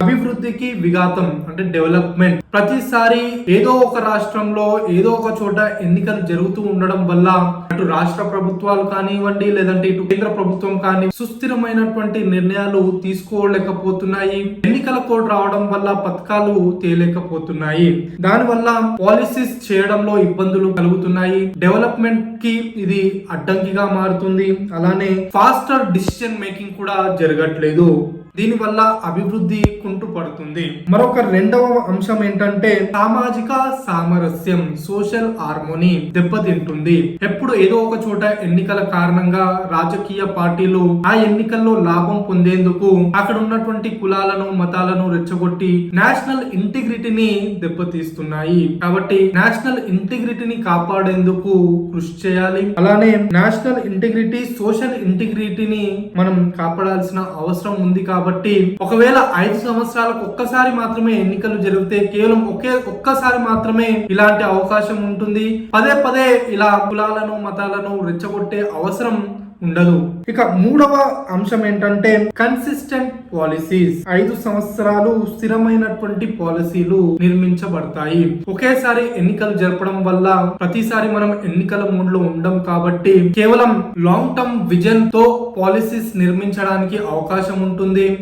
అభివృద్ధికి విఘాతం అంటే డెవలప్మెంట్. ప్రతిసారి ఏదో ఒక రాష్ట్రంలో ఏదో ఒక చోట ఎన్నికలు జరుగుతూ ఉండడం వల్ల అటు రాష్ట్ర ప్రభుత్వాలు కానివ్వండి, లేదంటే ఇటు కేంద్ర ప్రభుత్వం కానీ సుస్థిరమైనటువంటి నిర్ణయాలు తీసుకోలేకపోతున్నాయి. ఎన్నికల కోడ్ రావడం వల్ల పథకాలు తేలేకపోతున్నాయి. దానివల్ల పాలసీస్ చేయడంలో ఇబ్బందులు కలుగుతున్నాయి. డెవలప్మెంట్ కి ఇది అడ్డంకిగా మారుతుంది. అలానే ఫాస్టర్ డిసిషన్ మేకింగ్ కూడా జరగట్లేదు. దీనివల్ల అభివృద్ధి కుంటుపడుతుంది. మరొక రెండవ అంశం ఏంటంటే సామాజిక సామరస్యం, సోషల్ హార్మోనీ దెబ్బతింటుంది. ఎప్పుడు ఏదో ఒక చోట ఎన్నికల కారణంగా రాజకీయ పార్టీలు ఆ ఎన్నికల్లో లాభం పొందేందుకు అక్కడ ఉన్నటువంటి కులాలను మతాలను రెచ్చగొట్టి నేషనల్ ఇంటిగ్రిటీని దెబ్బతీస్తున్నాయి. కాబట్టి నేషనల్ ఇంటిగ్రిటీని కాపాడేందుకు కృషి చేయాలి. అలానే నేషనల్ ఇంటిగ్రిటీ, సోషల్ ఇంటిగ్రిటీని మనం కాపాడాల్సిన అవసరం ఉంది. కాబట్టి ఒకవేళ 5 సంవత్సరాలకు ఒక్కసారి మాత్రమే ఎన్నికలు జరిగితే కేవలం ఒక్కసారి మాత్రమే ఇలాంటి అవకాశం ఉంటుంది. పదే పదే ఇలా కులాలను మతాలను రెచ్చగొట్టే అవసరం ఉండదు. ఇక మూడవ అంశం ఏంటంటే కన్సిస్టెంట్ పాలసీస్. 5 సంవత్సరాలు స్థిరమైనటువంటి పాలసీలు నిర్మించబడతాయి. ఒకేసారి ఎన్నికలు జరపడం వల్ల ప్రతిసారి మనం ఎన్నికల మూడ్ లో ఉండం. కాబట్టి కేవలం లాంగ్ టర్మ్ విజన్ తో పాలసీస్ నిర్మించడానికి అవకాశం ఉంటుంది.